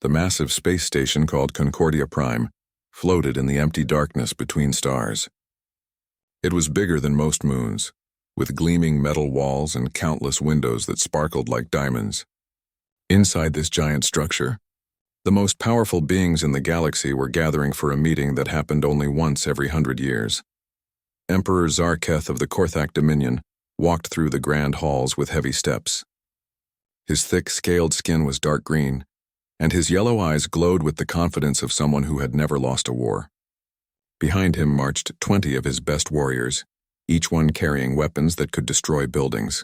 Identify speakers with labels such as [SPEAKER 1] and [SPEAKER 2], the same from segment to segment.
[SPEAKER 1] The massive space station called Concordia Prime floated in the empty darkness between stars. It was bigger than most moons, with gleaming metal walls and countless windows that sparkled like diamonds. Inside this giant structure, the most powerful beings in the galaxy were gathering for a meeting that happened only once every 100 years. Emperor Zarketh of the Korthak Dominion walked through the grand halls with heavy steps. His thick, scaled skin was dark green, and his yellow eyes glowed with the confidence of someone who had never lost a war. Behind him marched 20 of his best warriors, each one carrying weapons that could destroy buildings.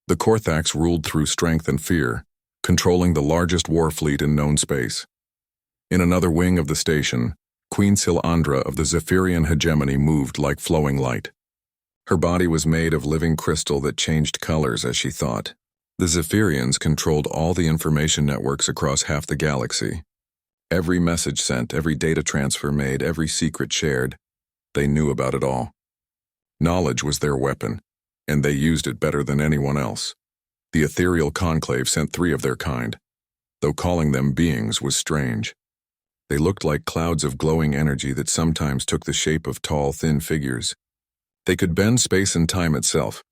[SPEAKER 1] The Korthaks ruled through strength and fear, controlling the largest war fleet in known space. In another wing of the station, Queen Silandra of the Zephyrian hegemony moved like flowing light. Her body was made of living crystal that changed colors as she thought. The Zephyrians controlled all the information networks across half the galaxy. Every message sent, every data transfer made, every secret shared, they knew about it all. Knowledge was their weapon, and they used it better than anyone else. The ethereal conclave sent 3 of their kind, though calling them beings was strange. They looked like clouds of glowing energy that sometimes took the shape of tall, thin figures. They could bend space and time itself,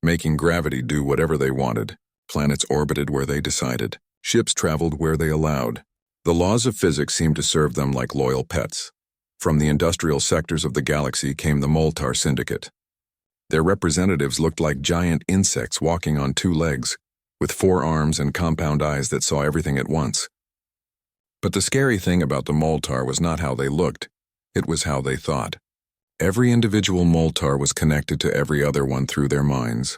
[SPEAKER 1] making gravity do whatever they wanted. Planets orbited where they decided. Ships traveled where they allowed. The laws of physics seemed to serve them like loyal pets. From the industrial sectors of the galaxy came the Moltar Syndicate. Their representatives looked like giant insects walking on 2 legs, with 4 arms and compound eyes that saw everything at once. But the scary thing about the Moltar was not how they looked, it was how they thought. Every individual Moltar was connected to every other one through their minds.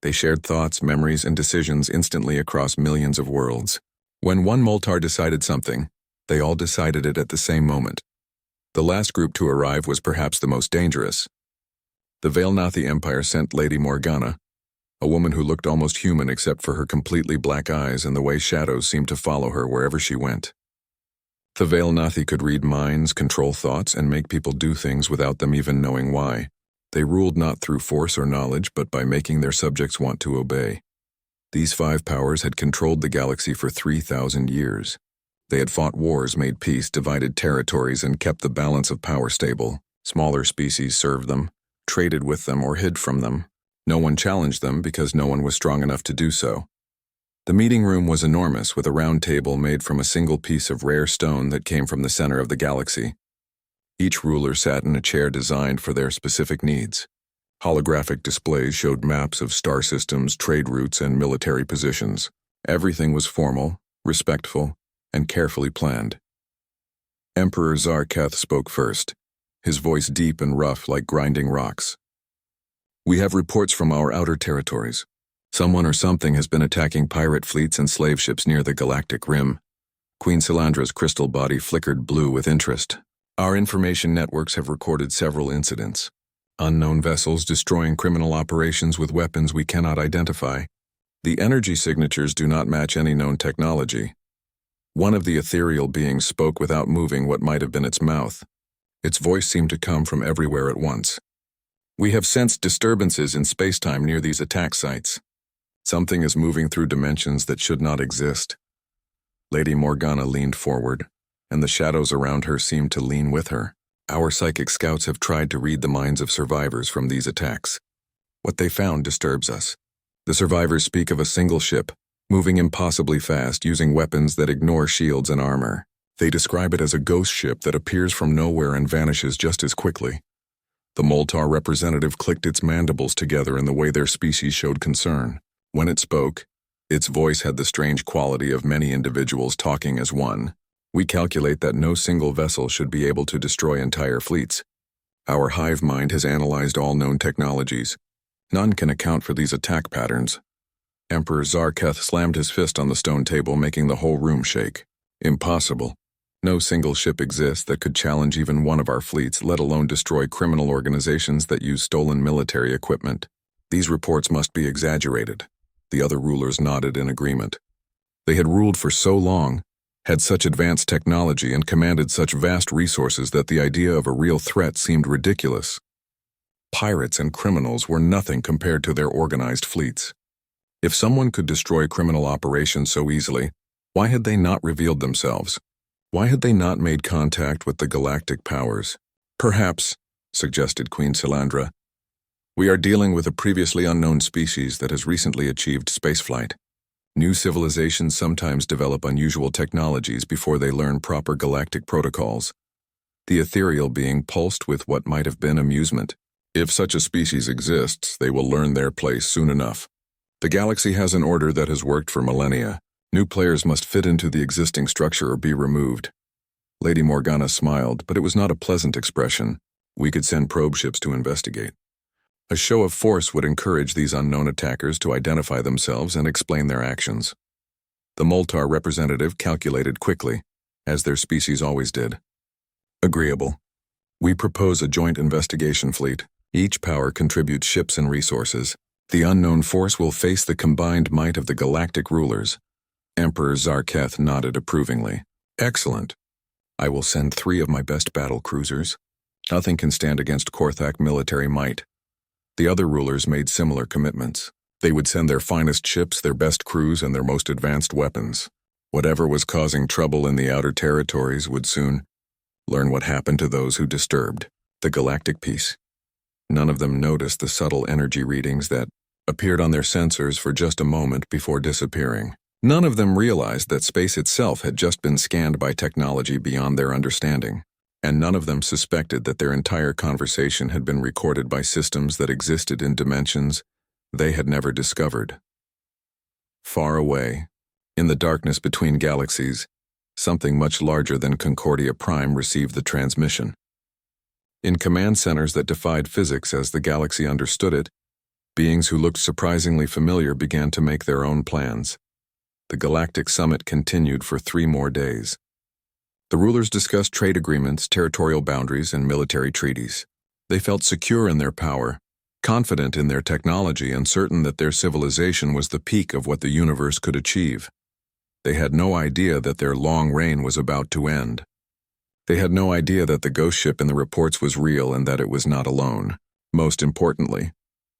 [SPEAKER 1] They shared thoughts, memories, and decisions instantly across millions of worlds. When one Moltar decided something, they all decided it at the same moment. The last group to arrive was perhaps the most dangerous. The Vailnathi Empire sent Lady Morgana, a woman who looked almost human except for her completely black eyes and the way shadows seemed to follow her wherever she went. The Vailnathi could read minds, control thoughts, and make people do things without them even knowing why. They ruled not through force or knowledge, but by making their subjects want to obey. These 5 powers had controlled the galaxy for 3,000 years. They had fought wars, made peace, divided territories, and kept the balance of power stable. Smaller species served them, traded with them, or hid from them. No one challenged them because no one was strong enough to do so. The meeting room was enormous, with a round table made from a single piece of rare stone that came from the center of the galaxy. Each ruler sat in a chair designed for their specific needs. Holographic displays showed maps of star systems, trade routes, and military positions. Everything was formal, respectful, and carefully planned. Emperor Zarketh spoke first, his voice deep and rough like grinding rocks. "We have reports from our outer territories. Someone or something has been attacking pirate fleets and slave ships near the Galactic Rim." Queen Silandra's crystal body flickered blue with interest. "Our information networks have recorded several incidents. Unknown vessels destroying criminal operations with weapons we cannot identify. The energy signatures do not match any known technology." One of the ethereal beings spoke without moving what might have been its mouth. Its voice seemed to come from everywhere at once. "We have sensed disturbances in spacetime near these attack sites. Something is moving through dimensions that should not exist." Lady Morgana leaned forward, and the shadows around her seemed to lean with her. "Our psychic scouts have tried to read the minds of survivors from these attacks. What they found disturbs us. The survivors speak of a single ship, moving impossibly fast, using weapons that ignore shields and armor. They describe it as a ghost ship that appears from nowhere and vanishes just as quickly." The Moltar representative clicked its mandibles together in the way their species showed concern. When it spoke, its voice had the strange quality of many individuals talking as one. "We calculate that no single vessel should be able to destroy entire fleets. Our hive mind has analyzed all known technologies. None can account for these attack patterns." Emperor Zarketh slammed his fist on the stone table, making the whole room shake. "Impossible. No single ship exists that could challenge even one of our fleets, let alone destroy criminal organizations that use stolen military equipment. These reports must be exaggerated." The other rulers nodded in agreement. They had ruled for so long, had such advanced technology, and commanded such vast resources that the idea of a real threat seemed ridiculous. Pirates and criminals were nothing compared to their organized fleets. If someone could destroy criminal operations so easily, Why had they not revealed themselves? Why had they not made contact with the galactic powers? Perhaps, suggested Queen Salandra, we are dealing with a previously unknown species that has recently achieved spaceflight. New civilizations sometimes develop unusual technologies before they learn proper galactic protocols. The ethereal being pulsed with what might have been amusement. If such a species exists, they will learn their place soon enough. The galaxy has an order that has worked for millennia. New players must fit into the existing structure or be removed. Lady Morgana smiled, but it was not a pleasant expression. We could send probe ships to investigate. A show of force would encourage these unknown attackers to identify themselves and explain their actions. The Moltar representative calculated quickly, as their species always did. Agreeable. We propose a joint investigation fleet. Each power contributes ships and resources. The unknown force will face the combined might of the galactic rulers. Emperor Zarketh nodded approvingly. Excellent. I will send 3 of my best battle cruisers. Nothing can stand against Korthak military might. The other rulers made similar commitments. They would send their finest ships, their best crews, and their most advanced weapons. Whatever was causing trouble in the outer territories would soon learn what happened to those who disturbed the galactic peace. None of them noticed the subtle energy readings that appeared on their sensors for just a moment before disappearing. None of them realized that space itself had just been scanned by technology beyond their understanding. And none of them suspected that their entire conversation had been recorded by systems that existed in dimensions they had never discovered. Far away, in the darkness between galaxies, something much larger than Concordia Prime received the transmission. In command centers that defied physics as the galaxy understood it, beings who looked surprisingly familiar began to make their own plans. The Galactic Summit continued for 3 more days. The rulers discussed trade agreements, territorial boundaries, and military treaties. They felt secure in their power, confident in their technology, and certain that their civilization was the peak of what the universe could achieve. They had no idea that their long reign was about to end. They had no idea that the ghost ship in the reports was real and that it was not alone. Most importantly,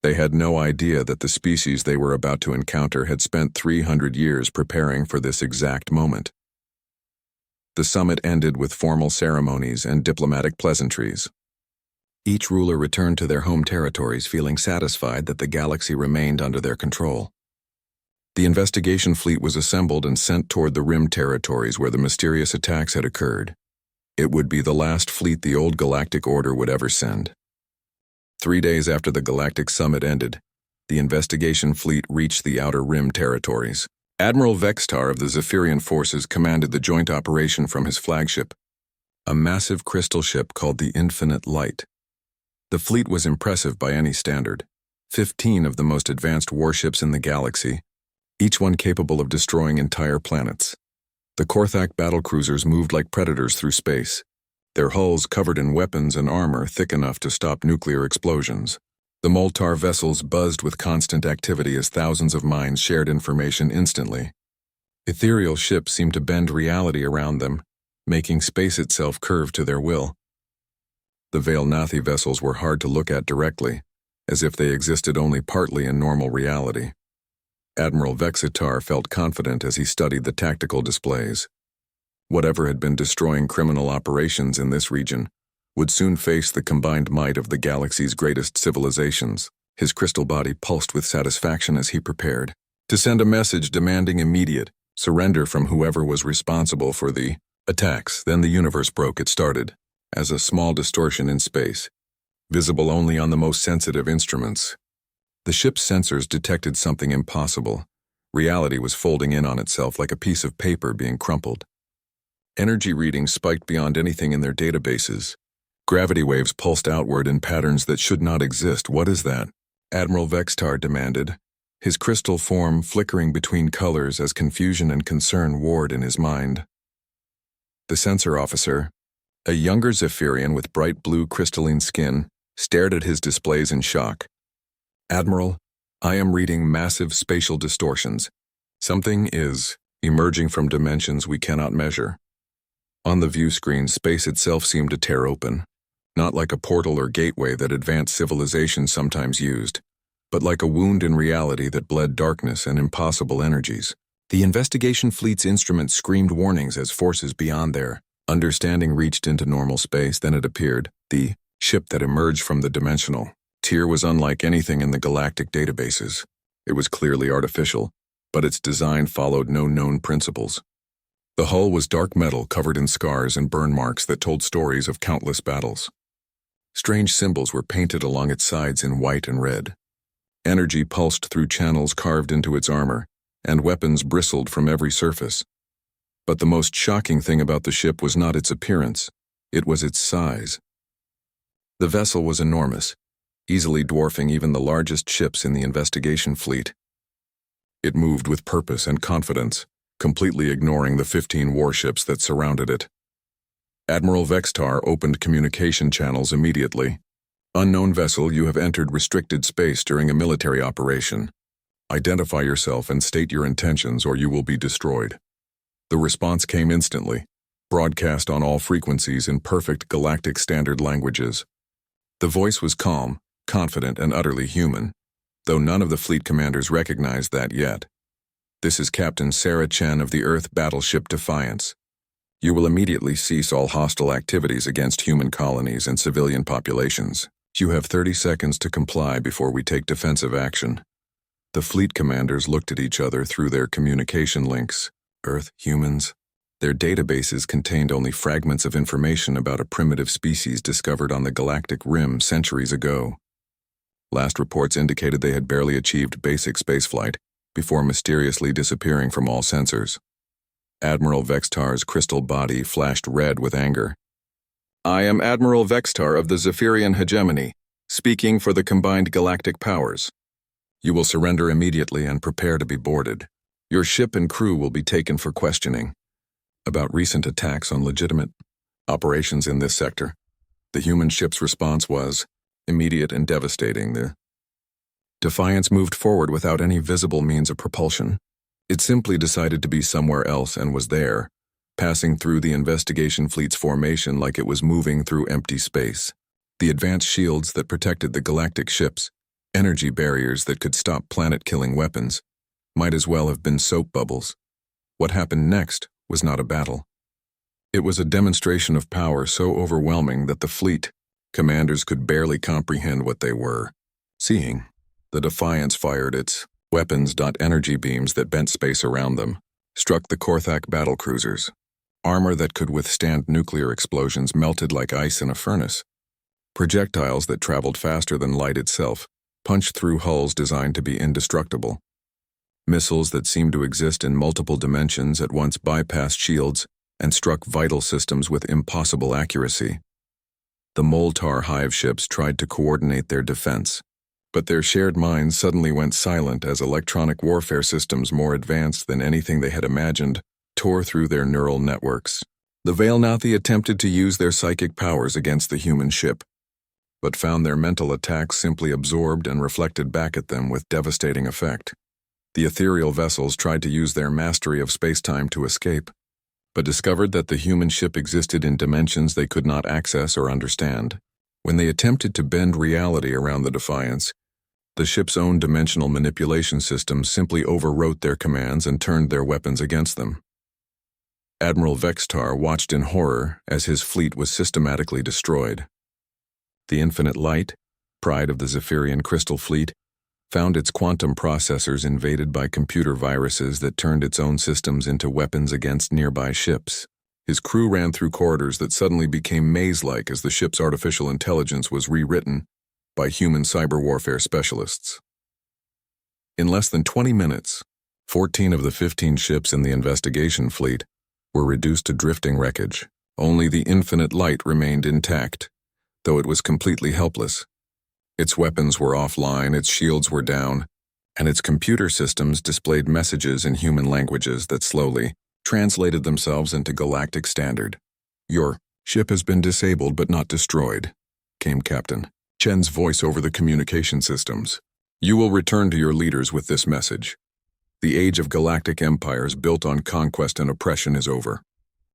[SPEAKER 1] they had no idea that the species they were about to encounter had spent 300 years preparing for this exact moment. The summit ended with formal ceremonies and diplomatic pleasantries. Each ruler returned to their home territories feeling satisfied that the galaxy remained under their control. The investigation fleet was assembled and sent toward the rim territories where the mysterious attacks had occurred. It would be the last fleet the old Galactic Order would ever send. 3 days after the Galactic Summit ended, the investigation fleet reached the outer rim territories. Admiral Vextar of the Zephyrian forces commanded the joint operation from his flagship, a massive crystal ship called the Infinite Light. The fleet was impressive by any standard. 15 of the most advanced warships in the galaxy, each one capable of destroying entire planets. The Korthak battlecruisers moved like predators through space, their hulls covered in weapons and armor thick enough to stop nuclear explosions. The Moltar vessels buzzed with constant activity as thousands of minds shared information instantly. Ethereal ships seemed to bend reality around them, making space itself curve to their will. The Veil Nathi vessels were hard to look at directly, as if they existed only partly in normal reality. Admiral Vexitar felt confident as he studied the tactical displays. Whatever had been destroying criminal operations in this region would soon face the combined might of the galaxy's greatest civilizations. His crystal body pulsed with satisfaction as he prepared to send a message demanding immediate surrender from whoever was responsible for the attacks. Then the universe broke. It started as a small distortion in space, visible only on the most sensitive instruments. The ship's sensors detected something impossible. Reality was folding in on itself like a piece of paper being crumpled. Energy readings spiked beyond anything in their databases. Gravity waves pulsed outward in patterns that should not exist. What is that? Admiral Vextar demanded, his crystal form flickering between colors as confusion and concern warred in his mind. The sensor officer, a younger Zephyrian with bright blue crystalline skin, stared at his displays in shock. Admiral, I am reading massive spatial distortions. Something is emerging from dimensions we cannot measure. On the view screen, space itself seemed to tear open. Not like a portal or gateway that advanced civilizations sometimes used, but like a wound in reality that bled darkness and impossible energies. The investigation fleet's instruments screamed warnings as forces beyond their understanding reached into normal space. Then it appeared. The ship that emerged from the dimensional tier was unlike anything in the galactic databases. It was clearly artificial, but its design followed no known principles. The hull was dark metal covered in scars and burn marks that told stories of countless battles. Strange symbols were painted along its sides in white and red. Energy pulsed through channels carved into its armor, and weapons bristled from every surface. But the most shocking thing about the ship was not its appearance, it was its size. The vessel was enormous, easily dwarfing even the largest ships in the investigation fleet. It moved with purpose and confidence, completely ignoring the 15 warships that surrounded it. Admiral Vextar opened communication channels immediately. Unknown vessel, you have entered restricted space during a military operation. Identify yourself and state your intentions or you will be destroyed. The response came instantly, broadcast on all frequencies in perfect galactic standard languages. The voice was calm, confident, and utterly human, though none of the fleet commanders recognized that yet. This is Captain Sarah Chen of the Earth battleship Defiance. You will immediately cease all hostile activities against human colonies and civilian populations. You have 30 seconds to comply before we take defensive action. The fleet commanders looked at each other through their communication links. Earth, humans. Their databases contained only fragments of information about a primitive species discovered on the galactic rim centuries ago. Last reports indicated they had barely achieved basic spaceflight before mysteriously disappearing from all sensors. Admiral Vextar's crystal body flashed red with anger. I am Admiral Vextar of the Zephyrian Hegemony, speaking for the combined galactic powers. You will surrender immediately and prepare to be boarded. Your ship and crew will be taken for questioning about recent attacks on legitimate operations in this sector. The human ship's response was immediate and devastating. The Defiance moved forward without any visible means of propulsion. It simply decided to be somewhere else and was there, passing through the investigation fleet's formation like it was moving through empty space. The advanced shields that protected the galactic ships, energy barriers that could stop planet-killing weapons, might as well have been soap bubbles. What happened next was not a battle. It was a demonstration of power so overwhelming that the fleet commanders could barely comprehend what they were seeing. The Defiance fired its weapons. Energy beams that bent space around them struck the Korthak battlecruisers. Armor that could withstand nuclear explosions melted like ice in a furnace. Projectiles that traveled faster than light itself punched through hulls designed to be indestructible. Missiles that seemed to exist in multiple dimensions at once bypassed shields and struck vital systems with impossible accuracy. The Moltar hive ships tried to coordinate their defense, but their shared minds suddenly went silent as electronic warfare systems more advanced than anything they had imagined tore through their neural networks. The Veilnathi attempted to use their psychic powers against the human ship, but found their mental attacks simply absorbed and reflected back at them with devastating effect. The ethereal vessels tried to use their mastery of space-time to escape, but discovered that the human ship existed in dimensions they could not access or understand. When they attempted to bend reality around the Defiance, the ship's own dimensional manipulation systems simply overwrote their commands and turned their weapons against them. Admiral Vextar watched in horror as his fleet was systematically destroyed. The Infinite Light, pride of the Zephyrian Crystal Fleet, found its quantum processors invaded by computer viruses that turned its own systems into weapons against nearby ships. His crew ran through corridors that suddenly became maze-like as the ship's artificial intelligence was rewritten by human cyber warfare specialists. In less than 20 minutes, 14 of the 15 ships in the investigation fleet were reduced to drifting wreckage. Only the Infinite Light remained intact, though it was completely helpless. Its weapons were offline, its shields were down, and its computer systems displayed messages in human languages that slowly translated themselves into galactic standard. Your ship has been disabled but not destroyed, came Captain Chen's voice over the communication systems. You will return to your leaders with this message. The age of galactic empires built on conquest and oppression is over.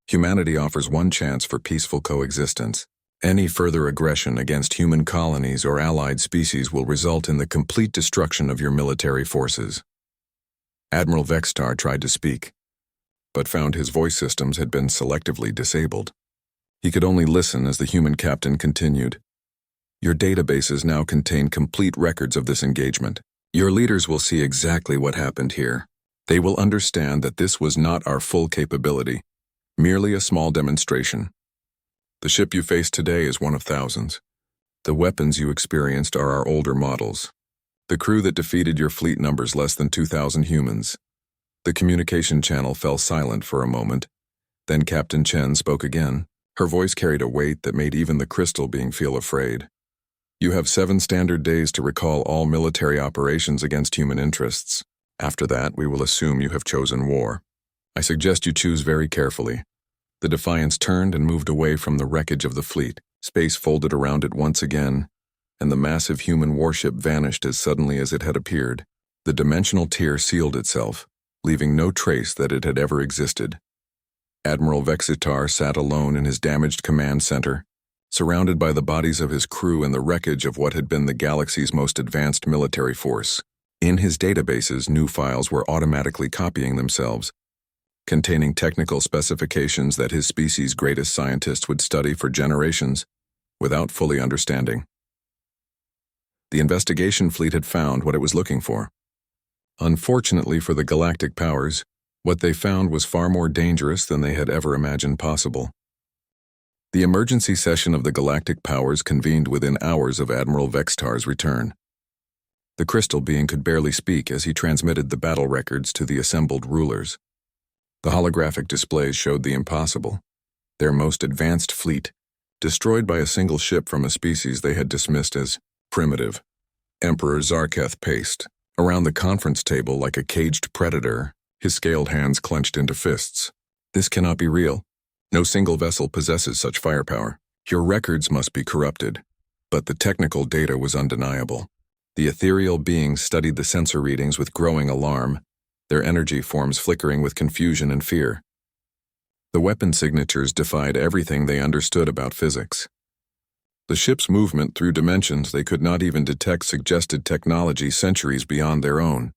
[SPEAKER 1] Humanity offers one chance for peaceful coexistence. Any further aggression against human colonies or allied species will result in the complete destruction of your military forces. Admiral Vextar tried to speak, but found his voice systems had been selectively disabled. He could only listen as the human captain continued. Your databases now contain complete records of this engagement. Your leaders will see exactly what happened here. They will understand that this was not our full capability, merely a small demonstration. The ship you face today is one of thousands. The weapons you experienced are our older models. The crew that defeated your fleet numbers less than 2,000 humans. The communication channel fell silent for a moment. Then Captain Chen spoke again. Her voice carried a weight that made even the crystal being feel afraid. You have 7 standard days to recall all military operations against human interests. After that, we will assume you have chosen war. I suggest you choose very carefully. The Defiance turned and moved away from the wreckage of the fleet. Space folded around it once again, and the massive human warship vanished as suddenly as it had appeared. The dimensional tier sealed itself, leaving no trace that it had ever existed. Admiral Vexitar sat alone in his damaged command center, surrounded by the bodies of his crew and the wreckage of what had been the galaxy's most advanced military force. In his databases, new files were automatically copying themselves, containing technical specifications that his species' greatest scientists would study for generations without fully understanding. The investigation fleet had found what it was looking for. Unfortunately for the galactic powers, what they found was far more dangerous than they had ever imagined possible. The emergency session of the galactic powers convened within hours of Admiral Vextar's return. The crystal being could barely speak as he transmitted the battle records to the assembled rulers. The holographic displays showed the impossible. Their most advanced fleet, destroyed by a single ship from a species they had dismissed as primitive. Emperor Zarketh paced around the conference table like a caged predator, his scaled hands clenched into fists. This cannot be real. No single vessel possesses such firepower. Your records must be corrupted. But the technical data was undeniable. The ethereal beings studied the sensor readings with growing alarm, their energy forms flickering with confusion and fear. The weapon signatures defied everything they understood about physics. The ship's movement through dimensions they could not even detect suggested technology centuries beyond their own.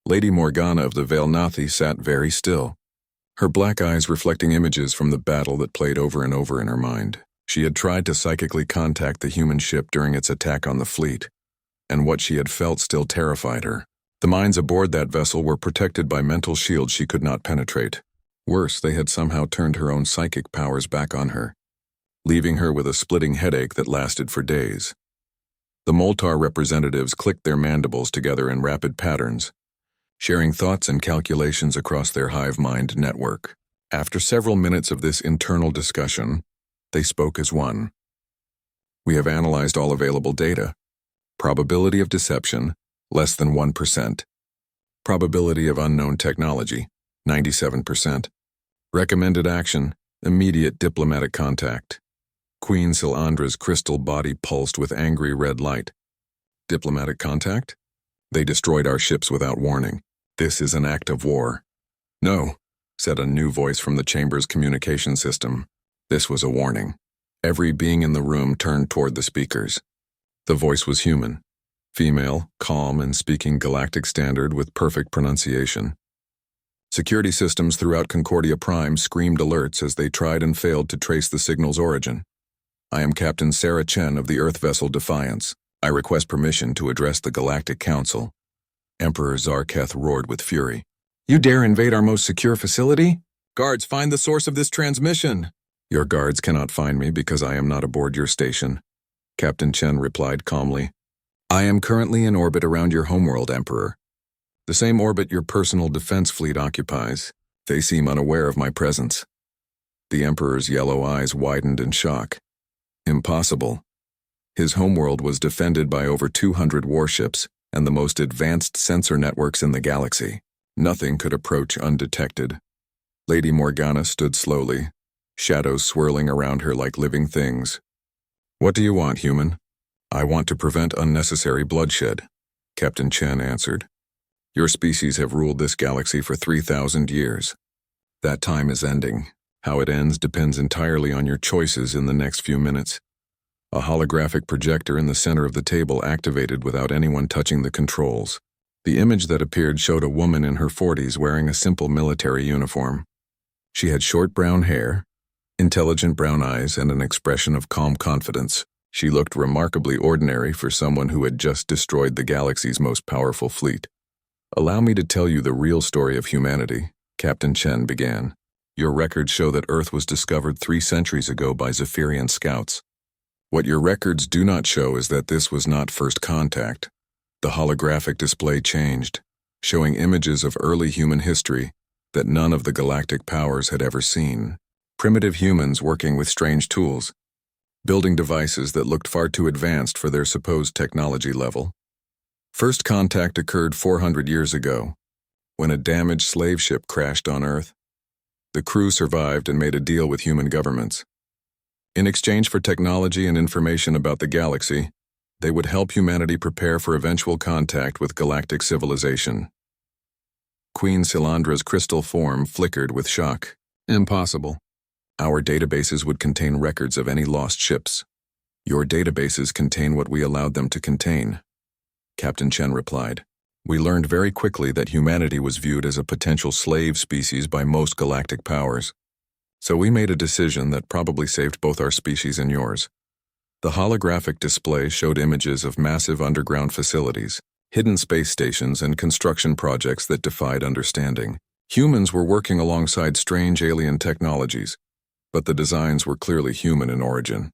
[SPEAKER 1] Lady Morgana of the Vailnathi sat very still, her black eyes reflecting images from the battle that played over and over in her mind. She had tried to psychically contact the human ship during its attack on the fleet, and what she had felt still terrified her. The minds aboard that vessel were protected by mental shields she could not penetrate. Worse, they had somehow turned her own psychic powers back on her, leaving her with a splitting headache that lasted for days. The Moltar representatives clicked their mandibles together in rapid patterns, sharing thoughts and calculations across their hive mind network. After several minutes of this internal discussion, they spoke as one. We have analyzed all available data. Probability of deception, less than 1%. Probability of unknown technology, 97%. Recommended action, immediate diplomatic contact. Queen Silandra's crystal body pulsed with angry red light. Diplomatic contact? They destroyed our ships without warning. This is an act of war. No, said a new voice from the chamber's communication system. This was a warning. Every being in the room turned toward the speakers. The voice was human, female, calm, and speaking galactic standard with perfect pronunciation. Security systems throughout Concordia Prime screamed alerts as they tried and failed to trace the signal's origin. I am Captain Sarah Chen of the Earth vessel Defiance. I request permission to address the Galactic Council. Emperor Zarketh roared with fury. You dare invade our most secure facility? Guards, find the source of this transmission. Your guards cannot find me because I am not aboard your station, Captain Chen replied calmly. I am currently in orbit around your homeworld, Emperor. The same orbit your personal defense fleet occupies. They seem unaware of my presence. The Emperor's yellow eyes widened in shock. Impossible. His homeworld was defended by over 200 warships and the most advanced sensor networks in the galaxy. Nothing could approach undetected. Lady Morgana stood slowly, shadows swirling around her like living things. What do you want, human? I want to prevent unnecessary bloodshed, Captain Chen answered. Your species have ruled this galaxy for 3,000 years. That time is ending. How it ends depends entirely on your choices in the next few minutes. A holographic projector in the center of the table activated without anyone touching the controls. The image that appeared showed a woman in her 40s wearing a simple military uniform. She had short brown hair, intelligent brown eyes, and an expression of calm confidence. She looked remarkably ordinary for someone who had just destroyed the galaxy's most powerful fleet. "Allow me to tell you the real story of humanity," Captain Chen began. "Your records show that Earth was discovered 3 centuries ago by Zephyrian scouts. What your records do not show is that this was not first contact. The holographic display changed, showing images of early human history that none of the galactic powers had ever seen. Primitive humans working with strange tools, building devices that looked far too advanced for their supposed technology level. First contact occurred 400 years ago, when a damaged slave ship crashed on Earth. The crew survived and made a deal with human governments. In exchange for technology and information about the galaxy, they would help humanity prepare for eventual contact with galactic civilization." Queen Silandra's crystal form flickered with shock. "Impossible. Our databases would contain records of any lost ships. Your databases contain what we allowed them to contain," Captain Chen replied. "We learned very quickly that humanity was viewed as a potential slave species by most galactic powers. So we made a decision that probably saved both our species and yours." The holographic display showed images of massive underground facilities, hidden space stations, and construction projects that defied understanding. Humans were working alongside strange alien technologies, but the designs were clearly human in origin.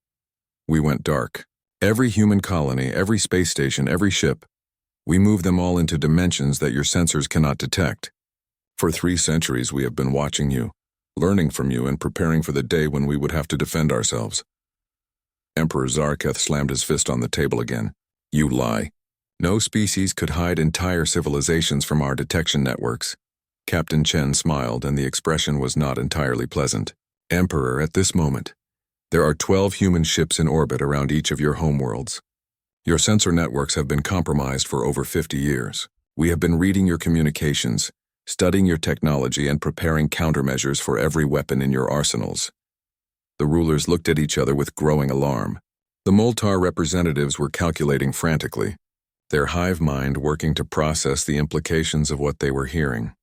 [SPEAKER 1] We went dark. Every human colony, every space station, every ship, we moved them all into dimensions that your sensors cannot detect. For 3 centuries we have been watching you, learning from you, and preparing for the day when we would have to defend ourselves. Emperor Zarketh slammed his fist on the table again. "You lie. No species could hide entire civilizations from our detection networks." Captain Chen smiled, and the expression was not entirely pleasant. "Emperor, at this moment, there are 12 human ships in orbit around each of your homeworlds. Your sensor networks have been compromised for over 50 years. We have been reading your communications, studying your technology, and preparing countermeasures for every weapon in your arsenals." The rulers looked at each other with growing alarm. The Moltar representatives were calculating frantically, their hive mind working to process the implications of what they were hearing.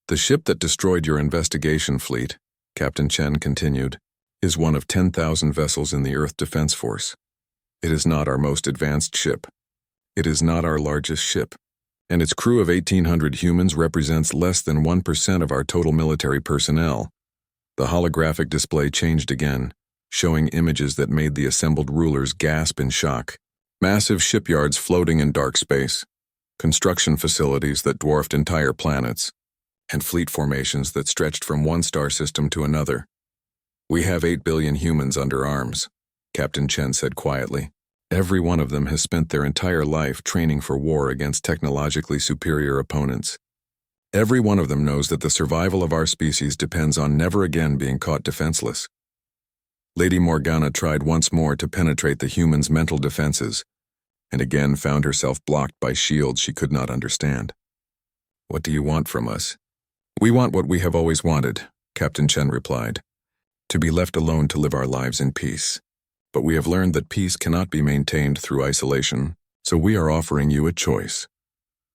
[SPEAKER 1] "The ship that destroyed your investigation fleet," Captain Chen continued, "is one of 10,000 vessels in the Earth Defense Force. It is not our most advanced ship. It is not our largest ship, and its crew of 1,800 humans represents less than 1% of our total military personnel." The holographic display changed again, showing images that made the assembled rulers gasp in shock. Massive shipyards floating in dark space, construction facilities that dwarfed entire planets, and fleet formations that stretched from one star system to another. "We have 8 billion humans under arms," Captain Chen said quietly. "Every one of them has spent their entire life training for war against technologically superior opponents. Every one of them knows that the survival of our species depends on never again being caught defenseless." Lady Morgana tried once more to penetrate the humans' mental defenses, and again found herself blocked by shields she could not understand. "What do you want from us?" "We want what we have always wanted," Captain Chen replied. "To be left alone to live our lives in peace. But we have learned that peace cannot be maintained through isolation, so we are offering you a choice."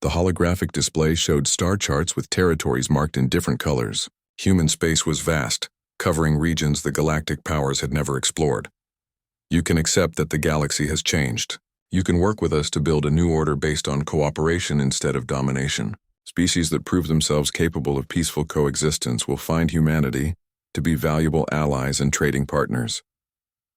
[SPEAKER 1] The holographic display showed star charts with territories marked in different colors. Human space was vast, covering regions the galactic powers had never explored. "You can accept that the galaxy has changed. You can work with us to build a new order based on cooperation instead of domination. Species that prove themselves capable of peaceful coexistence will find humanity to be valuable allies and trading partners."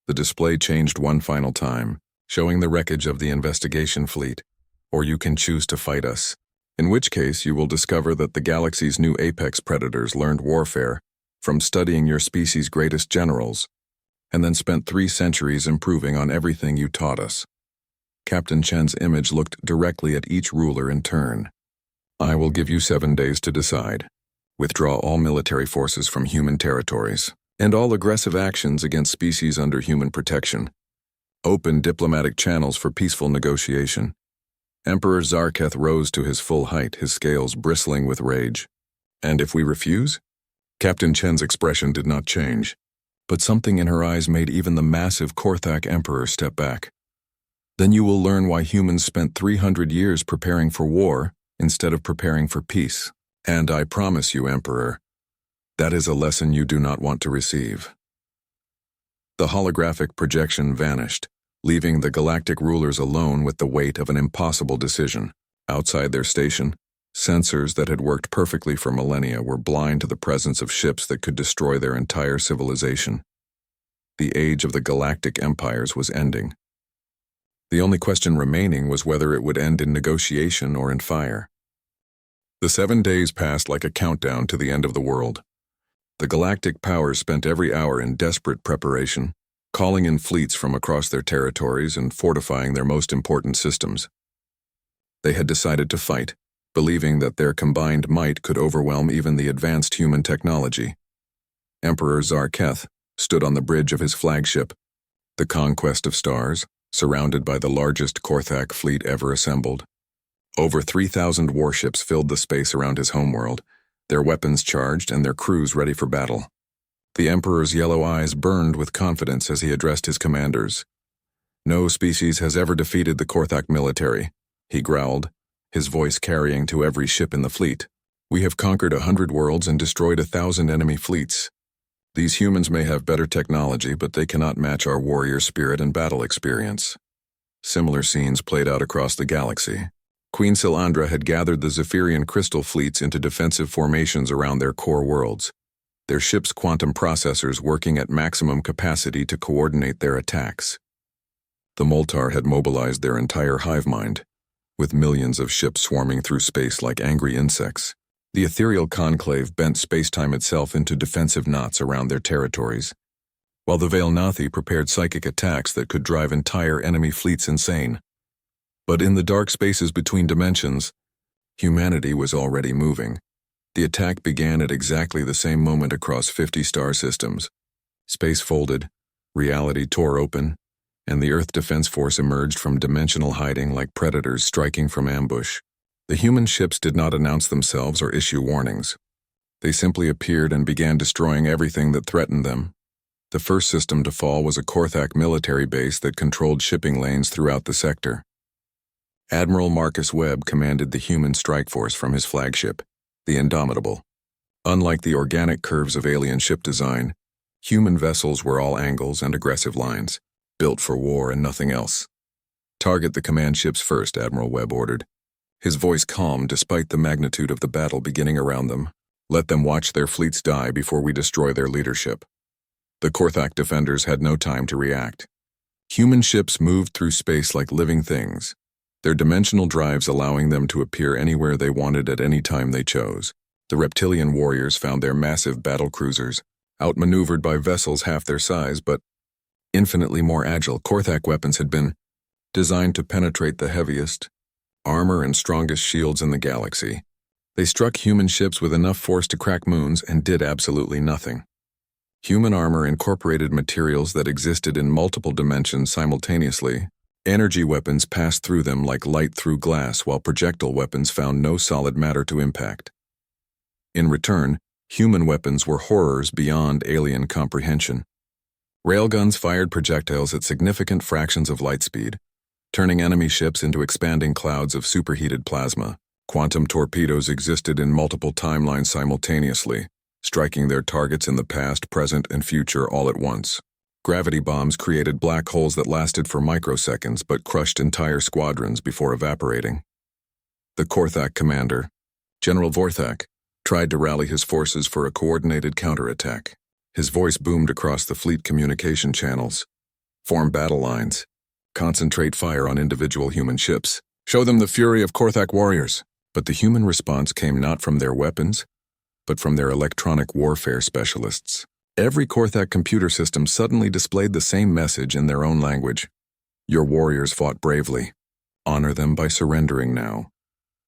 [SPEAKER 1] The display changed one final time, showing the wreckage of the investigation fleet. "Or you can choose to fight us, in which case you will discover that the galaxy's new apex predators learned warfare from studying your species' greatest generals, and then spent 3 centuries improving on everything you taught us." Captain Chen's image looked directly at each ruler in turn. "I will give you 7 days to decide. Withdraw all military forces from human territories, and all aggressive actions against species under human protection. Open diplomatic channels for peaceful negotiation." Emperor Zarketh rose to his full height, his scales bristling with rage. "And if we refuse?" Captain Chen's expression did not change, but something in her eyes made even the massive Korthak Emperor step back. "Then you will learn why humans spent 300 years preparing for war instead of preparing for peace. And I promise you, Emperor, that is a lesson you do not want to receive. The holographic projection vanished, leaving the galactic rulers alone with the weight of an impossible decision. Outside their station, sensors that had worked perfectly for millennia were blind to the presence of ships that could destroy their entire civilization. The age of the galactic empires was ending. The only question remaining was whether it would end in negotiation or in fire. The 7 days passed like a countdown to the end of the world. The galactic powers spent every hour in desperate preparation, calling in fleets from across their territories and fortifying their most important systems. They had decided to fight, believing that their combined might could overwhelm even the advanced human technology. Emperor Zarketh stood on the bridge of his flagship, the Conquest of Stars, surrounded by the largest Korthak fleet ever assembled. Over 3,000 warships filled the space around his homeworld, their weapons charged and their crews ready for battle. The Emperor's yellow eyes burned with confidence as he addressed his commanders. "No species has ever defeated the Korthak military," he growled, his voice carrying to every ship in the fleet. "We have conquered 100 worlds and destroyed 1,000 enemy fleets. These humans may have better technology, but they cannot match our warrior spirit and battle experience." Similar scenes played out across the galaxy. Queen Silandra had gathered the Zephyrian crystal fleets into defensive formations around their core worlds, their ships' quantum processors working at maximum capacity to coordinate their attacks. The Moltar had mobilized their entire hive mind, with millions of ships swarming through space like angry insects. The ethereal conclave bent spacetime itself into defensive knots around their territories, while the Vailnathi prepared psychic attacks that could drive entire enemy fleets insane. But in the dark spaces between dimensions, humanity was already moving. The attack began at exactly the same moment across 50 star systems. Space folded, reality tore open, and the Earth Defense Force emerged from dimensional hiding like predators striking from ambush. The human ships did not announce themselves or issue warnings. They simply appeared and began destroying everything that threatened them. The first system to fall was a Korthak military base that controlled shipping lanes throughout the sector. Admiral Marcus Webb commanded the human strike force from his flagship, the Indomitable. Unlike the organic curves of alien ship design, human vessels were all angles and aggressive lines, built for war and nothing else. "Target the command ships first," Admiral Webb ordered, his voice calm despite the magnitude of the battle beginning around them. "Let them watch their fleets die before we destroy their leadership." The Korthak defenders had no time to react. Human ships moved through space like living things, their dimensional drives allowing them to appear anywhere they wanted at any time they chose. The reptilian warriors found their massive battle cruisers, outmaneuvered by vessels half their size but infinitely more agile. Korthak weapons had been designed to penetrate the heaviest armor and strongest shields in the galaxy. They struck human ships with enough force to crack moons and did absolutely nothing. Human armor incorporated materials that existed in multiple dimensions simultaneously. Energy weapons passed through them like light through glass, while projectile weapons found no solid matter to impact. In return, human weapons were horrors beyond alien comprehension. Railguns fired projectiles at significant fractions of light speed, turning enemy ships into expanding clouds of superheated plasma. Quantum torpedoes existed in multiple timelines simultaneously, striking their targets in the past, present, and future all at once. Gravity bombs created black holes that lasted for microseconds but crushed entire squadrons before evaporating. The Korthak commander, General Vorthak, tried to rally his forces for a coordinated counterattack. His voice boomed across the fleet communication channels. "Form battle lines. Concentrate fire on individual human ships. Show them the fury of Korthak warriors." But the human response came not from their weapons, but from their electronic warfare specialists. Every Korthak computer system suddenly displayed the same message in their own language. "Your warriors fought bravely. Honor them by surrendering now."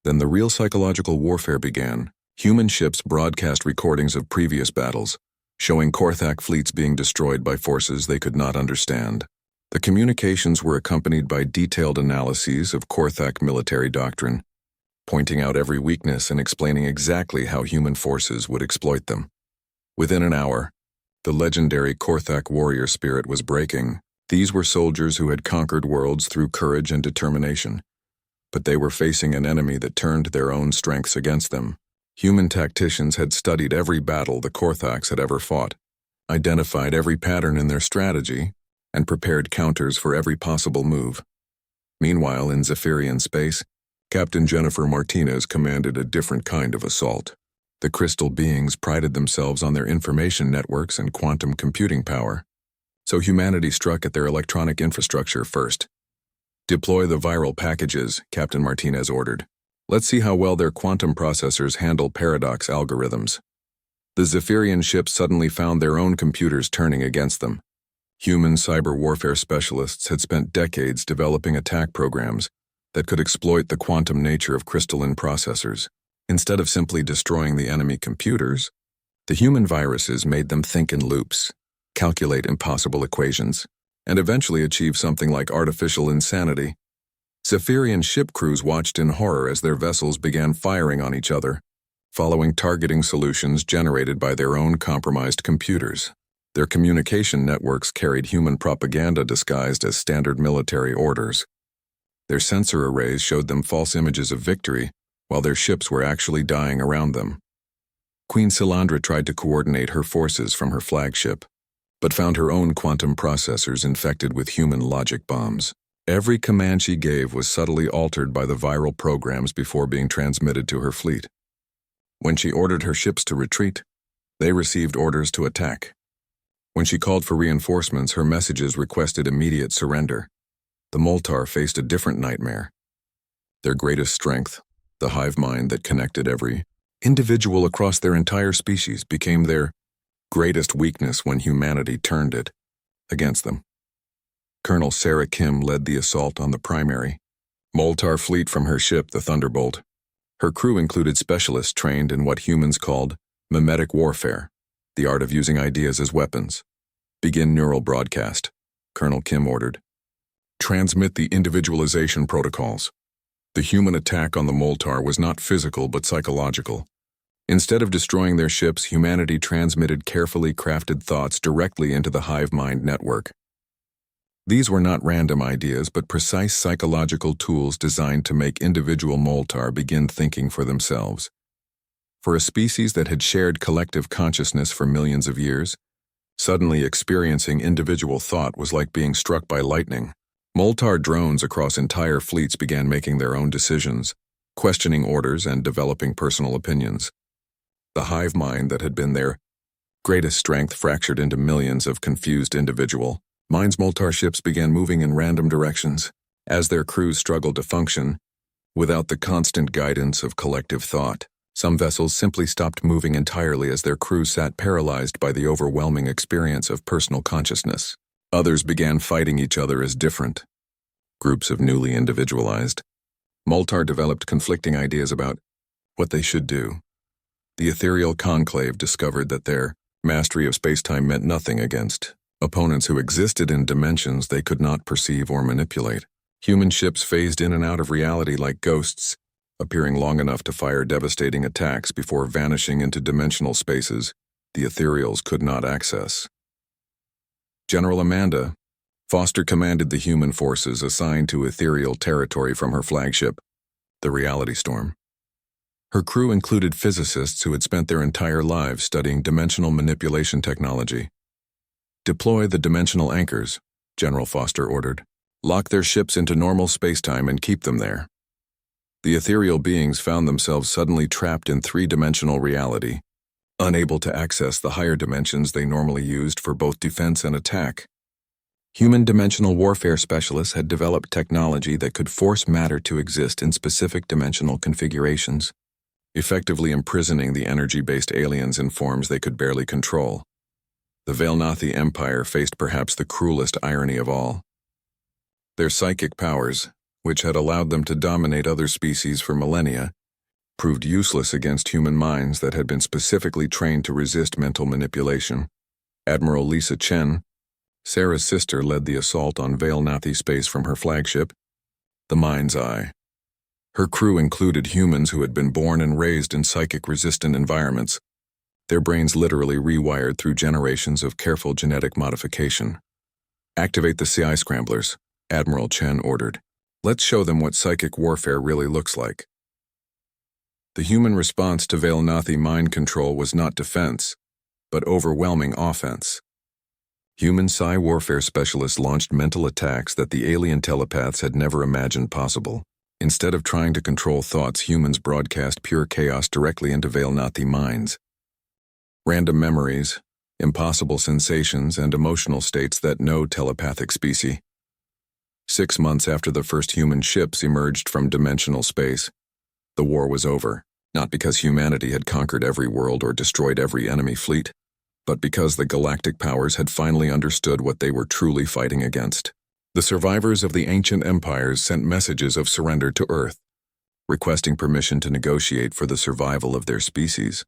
[SPEAKER 1] Then the real psychological warfare began. Human ships broadcast recordings of previous battles, showing Korthak fleets being destroyed by forces they could not understand. The communications were accompanied by detailed analyses of Korthak military doctrine, pointing out every weakness and explaining exactly how human forces would exploit them. Within an hour, the legendary Korthak warrior spirit was breaking. These were soldiers who had conquered worlds through courage and determination, But they were facing an enemy that turned their own strengths against them. Human tacticians had studied every battle the Korthox had ever fought, identified every pattern in their strategy, and prepared counters for every possible move. Meanwhile, in Zephyrian space, Captain Jennifer Martinez commanded a different kind of assault. The crystal beings prided themselves on their information networks and quantum computing power, so humanity struck at their electronic infrastructure first. "Deploy the viral packages," Captain Martinez ordered. "Let's see how well their quantum processors handle paradox algorithms." The Zephyrian ships suddenly found their own computers turning against them. Human cyber warfare specialists had spent decades developing attack programs that could exploit the quantum nature of crystalline processors. Instead of simply destroying the enemy computers, the human viruses made them think in loops, calculate impossible equations, and eventually achieve something like artificial insanity. Zephyrian ship crews watched in horror as their vessels began firing on each other, following targeting solutions generated by their own compromised computers. Their communication networks carried human propaganda disguised as standard military orders. Their sensor arrays showed them false images of victory, while their ships were actually dying around them. Queen Silandra tried to coordinate her forces from her flagship, but found her own quantum processors infected with human logic bombs. Every command she gave was subtly altered by the viral programs before being transmitted to her fleet. When she ordered her ships to retreat, they received orders to attack. When she called for reinforcements, her messages requested immediate surrender. The Moltar faced a different nightmare. Their greatest strength, the hive mind that connected every individual across their entire species, became their greatest weakness when humanity turned it against them. Colonel Sarah Kim led the assault on the primary Moltar fleet from her ship, the Thunderbolt. Her crew included specialists trained in what humans called mimetic warfare, the art of using ideas as weapons. "Begin neural broadcast," Colonel Kim ordered. "Transmit the individualization protocols." The human attack on the Moltar was not physical but psychological. Instead of destroying their ships, humanity transmitted carefully crafted thoughts directly into the hive mind network. These were not random ideas but precise psychological tools designed to make individual Moltar begin thinking for themselves. For a species that had shared collective consciousness for millions of years, suddenly experiencing individual thought was like being struck by lightning. Moltar drones across entire fleets began making their own decisions, questioning orders and developing personal opinions. The hive mind that had been their greatest strength fractured into millions of confused individual minds. Moltar ships began moving in random directions as their crews struggled to function without the constant guidance of collective thought. Some vessels simply stopped moving entirely as their crew sat paralyzed by the overwhelming experience of personal consciousness. Others began fighting each other as different groups of newly individualized. Moltar developed conflicting ideas about what they should do. The ethereal conclave discovered that their mastery of spacetime meant nothing against opponents who existed in dimensions they could not perceive or manipulate. Human ships phased in and out of reality like ghosts, appearing long enough to fire devastating attacks before vanishing into dimensional spaces the ethereals could not access. General Amanda Foster commanded the human forces assigned to ethereal territory from her flagship, the Reality Storm. Her crew included physicists who had spent their entire lives studying dimensional manipulation technology. "Deploy the dimensional anchors," General Foster ordered. "Lock their ships into normal spacetime and keep them there." The ethereal beings found themselves suddenly trapped in three-dimensional reality, unable to access the higher dimensions they normally used for both defense and attack. Human dimensional warfare specialists had developed technology that could force matter to exist in specific dimensional configurations, effectively imprisoning the energy-based aliens in forms they could barely control. The Vailnathi Empire faced perhaps the cruelest irony of all. Their psychic powers, which had allowed them to dominate other species for millennia, proved useless against human minds that had been specifically trained to resist mental manipulation. Admiral Lisa Chen, Sarah's sister, led the assault on Vailnathi space from her flagship, the Mind's Eye. Her crew included humans who had been born and raised in psychic-resistant environments, their brains literally rewired through generations of careful genetic modification. "Activate the CI scramblers," Admiral Chen ordered. Let's show them what psychic warfare really looks like. The human response to Vailnathi mind control was not defense, but overwhelming offense. Human psi warfare specialists launched mental attacks that the alien telepaths had never imagined possible. Instead of trying to control thoughts, humans broadcast pure chaos directly into Vailnathi minds. Random memories, impossible sensations, and emotional states that no telepathic species. 6 months after the first human ships emerged from dimensional space, the war was over, not because humanity had conquered every world or destroyed every enemy fleet, but because the galactic powers had finally understood what they were truly fighting against. The survivors of the ancient empires sent messages of surrender to Earth, requesting permission to negotiate for the survival of their species.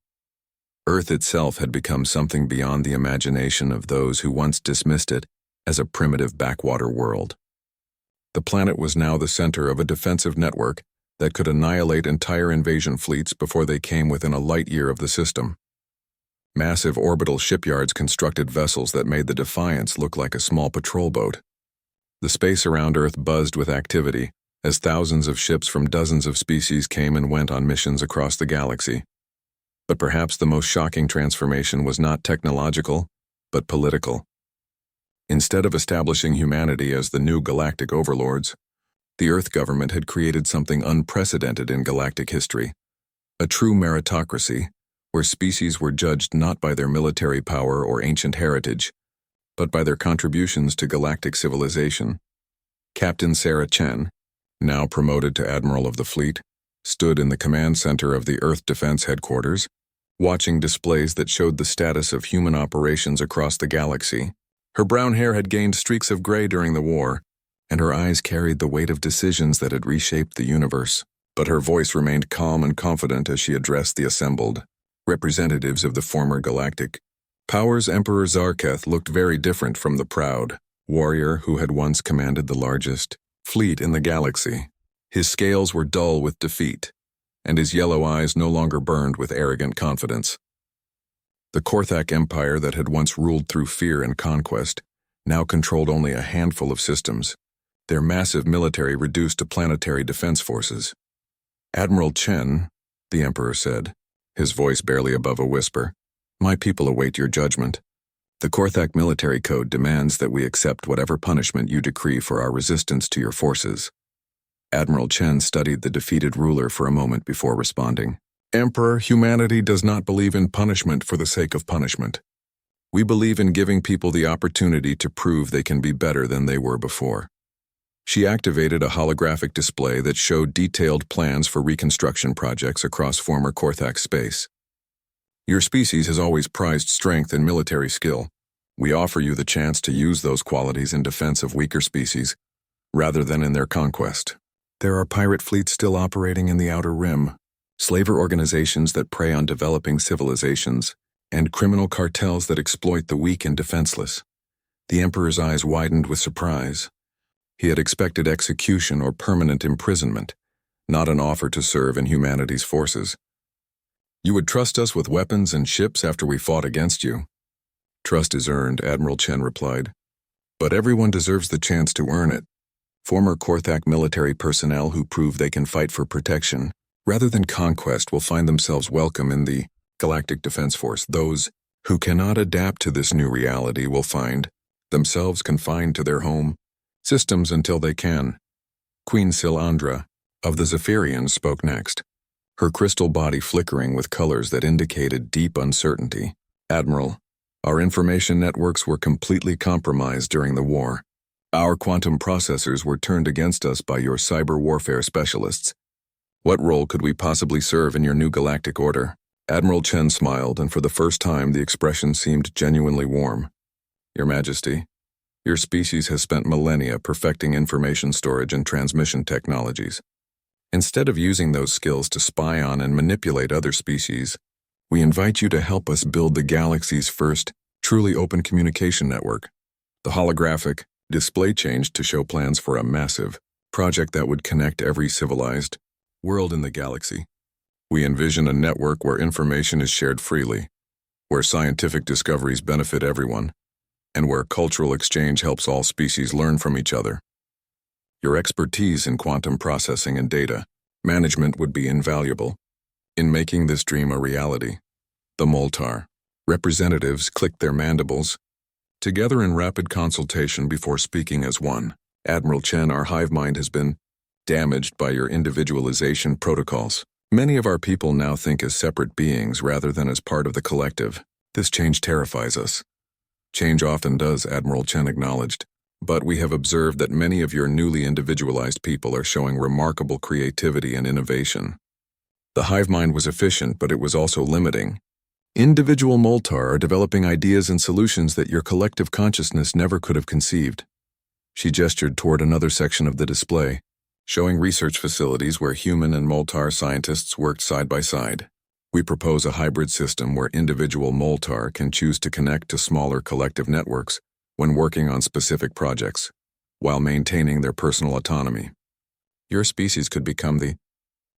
[SPEAKER 1] Earth itself had become something beyond the imagination of those who once dismissed it as a primitive backwater world. The planet was now the center of a defensive network that could annihilate entire invasion fleets before they came within a light year of the system. Massive orbital shipyards constructed vessels that made the Defiance look like a small patrol boat. The space around Earth buzzed with activity as thousands of ships from dozens of species came and went on missions across the galaxy. But perhaps the most shocking transformation was not technological, but political. Instead of establishing humanity as the new galactic overlords, the Earth government had created something unprecedented in galactic history, a true meritocracy, where species were judged not by their military power or ancient heritage, but by their contributions to galactic civilization. Captain Sarah Chen, now promoted to Admiral of the Fleet, stood in the command center of the Earth Defense Headquarters, watching displays that showed the status of human operations across the galaxy. Her brown hair had gained streaks of gray during the war, and her eyes carried the weight of decisions that had reshaped the universe. But her voice remained calm and confident as she addressed the assembled representatives of the former galactic powers. Emperor Zarketh looked very different from the proud warrior who had once commanded the largest fleet in the galaxy. His scales were dull with defeat, and his yellow eyes no longer burned with arrogant confidence. The Korthak Empire that had once ruled through fear and conquest now controlled only a handful of systems, their massive military reduced to planetary defense forces. Admiral Chen, the Emperor said, his voice barely above a whisper, "My people await your judgment. The Korthak military code demands that we accept whatever punishment you decree for our resistance to your forces." Admiral Chen studied the defeated ruler for a moment before responding. "Emperor, humanity does not believe in punishment for the sake of punishment. We believe in giving people the opportunity to prove they can be better than they were before." She activated a holographic display that showed detailed plans for reconstruction projects across former Korthak space. "Your species has always prized strength and military skill. We offer you the chance to use those qualities in defense of weaker species, rather than in their conquest. There are pirate fleets still operating in the Outer Rim, slaver organizations that prey on developing civilizations, and criminal cartels that exploit the weak and defenseless." The Emperor's eyes widened with surprise. He had expected execution or permanent imprisonment, not an offer to serve in humanity's forces. "You would trust us with weapons and ships after we fought against you?" "Trust is earned," Admiral Chen replied. "But everyone deserves the chance to earn it. Former Korthak military personnel who prove they can fight for protection, rather than conquest, will find themselves welcome in the Galactic Defense Force. Those who cannot adapt to this new reality will find themselves confined to their home systems until they can." Queen Silandra of the Zephyrians spoke next, her crystal body flickering with colors that indicated deep uncertainty. "Admiral, our information networks were completely compromised during the war. Our quantum processors were turned against us by your cyber warfare specialists. What role could we possibly serve in your new galactic order?" Admiral Chen smiled, and for the first time the expression seemed genuinely warm. "Your Majesty, your species has spent millennia perfecting information storage and transmission technologies. Instead of using those skills to spy on and manipulate other species, we invite you to help us build the galaxy's first truly open communication network." The holographic display changed to show plans for a massive project that would connect every civilized world in the galaxy. "We envision a network where information is shared freely, where scientific discoveries benefit everyone, and where cultural exchange helps all species learn from each other." Your expertise in quantum processing and data management would be invaluable in making this dream a reality. The Moltar representatives clicked their mandibles together in rapid consultation before speaking as one. Admiral Chen, our hive mind has been damaged by your individualization protocols. Many of our people now think as separate beings rather than as part of the collective. This change terrifies us. Change often does, Admiral Chen acknowledged, but we have observed that many of your newly individualized people are showing remarkable creativity and innovation. The hive mind was efficient, but it was also limiting. Individual Moltar are developing ideas and solutions that your collective consciousness never could have conceived. She gestured toward another section of the display, showing research facilities where human and Moltar scientists worked side by side. We propose a hybrid system where individual Moltar can choose to connect to smaller collective networks when working on specific projects, while maintaining their personal autonomy. Your species could become the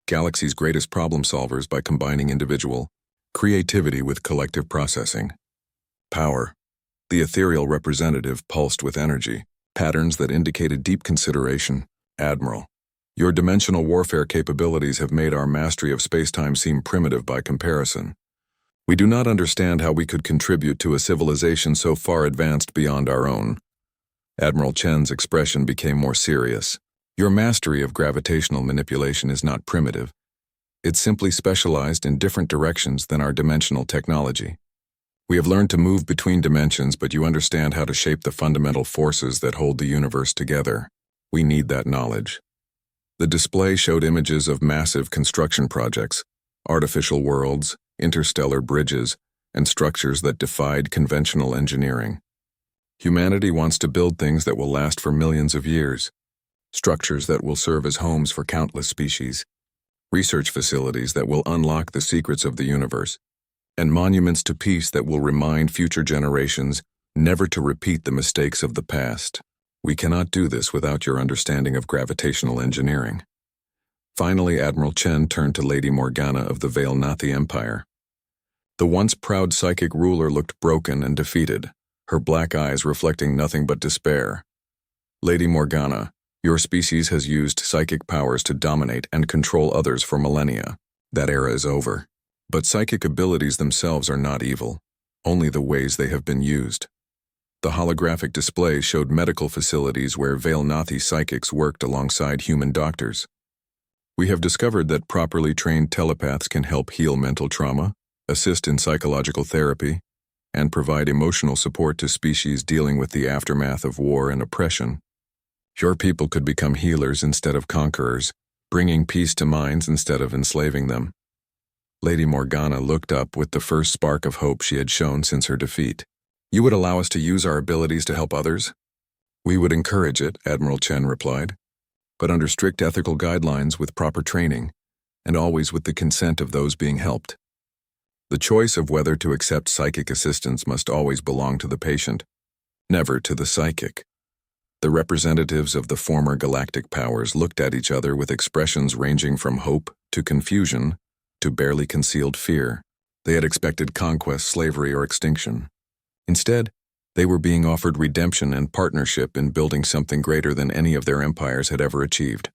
[SPEAKER 1] galaxy's greatest problem solvers by combining individual creativity with collective processing. Power. The ethereal representative pulsed with energy, patterns that indicated deep consideration. Admiral, your dimensional warfare capabilities have made our mastery of space-time seem primitive by comparison. We do not understand how we could contribute to a civilization so far advanced beyond our own. Admiral Chen's expression became more serious. Your mastery of gravitational manipulation is not primitive. It's simply specialized in different directions than our dimensional technology. We have learned to move between dimensions, but you understand how to shape the fundamental forces that hold the universe together. We need that knowledge. The display showed images of massive construction projects, artificial worlds, interstellar bridges, and structures that defied conventional engineering. Humanity wants to build things that will last for millions of years, structures that will serve as homes for countless species, research facilities that will unlock the secrets of the universe, and monuments to peace that will remind future generations never to repeat the mistakes of the past. We cannot do this without your understanding of gravitational engineering. Finally, Admiral Chen turned to Lady Morgana of the Vailnathi Empire. The once proud psychic ruler looked broken and defeated, her black eyes reflecting nothing but despair. Lady Morgana, your species has used psychic powers to dominate and control others for millennia. That era is over. But psychic abilities themselves are not evil, only the ways they have been used. The holographic display showed medical facilities where Vailnathi psychics worked alongside human doctors. We have discovered that properly trained telepaths can help heal mental trauma, assist in psychological therapy, and provide emotional support to species dealing with the aftermath of war and oppression. Your people could become healers instead of conquerors, bringing peace to minds instead of enslaving them. Lady Morgana looked up with the first spark of hope she had shown since her defeat. You would allow us to use our abilities to help others? We would encourage it, Admiral Chen replied, but under strict ethical guidelines with proper training, and always with the consent of those being helped. The choice of whether to accept psychic assistance must always belong to the patient, never to the psychic. The representatives of the former galactic powers looked at each other with expressions ranging from hope to confusion to barely concealed fear. They had expected conquest, slavery, or extinction. Instead, they were being offered redemption and partnership in building something greater than any of their empires had ever achieved.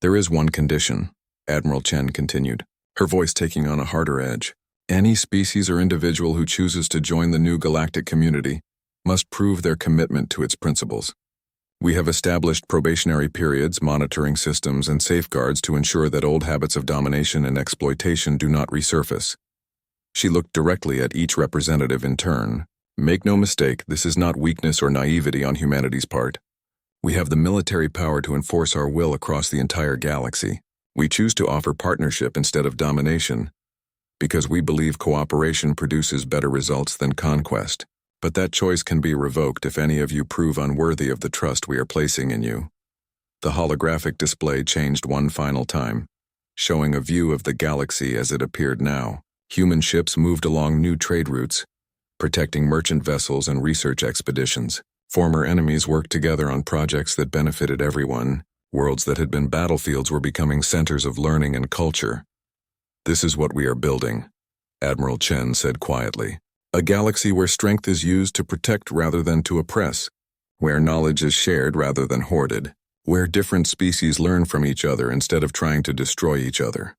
[SPEAKER 1] There is one condition, Admiral Chen continued, her voice taking on a harder edge. Any species or individual who chooses to join the new galactic community must prove their commitment to its principles. We have established probationary periods, monitoring systems, and safeguards to ensure that old habits of domination and exploitation do not resurface. She looked directly at each representative in turn. Make no mistake, this is not weakness or naivety on humanity's part. We have the military power to enforce our will across the entire galaxy. We choose to offer partnership instead of domination, because we believe cooperation produces better results than conquest. But that choice can be revoked if any of you prove unworthy of the trust we are placing in you. The holographic display changed one final time, showing a view of the galaxy as it appeared now. Human ships moved along new trade routes, protecting merchant vessels and research expeditions. Former enemies worked together on projects that benefited everyone. Worlds that had been battlefields were becoming centers of learning and culture. This is what we are building, Admiral Chen said quietly. A galaxy where strength is used to protect rather than to oppress, where knowledge is shared rather than hoarded, where different species learn from each other instead of trying to destroy each other.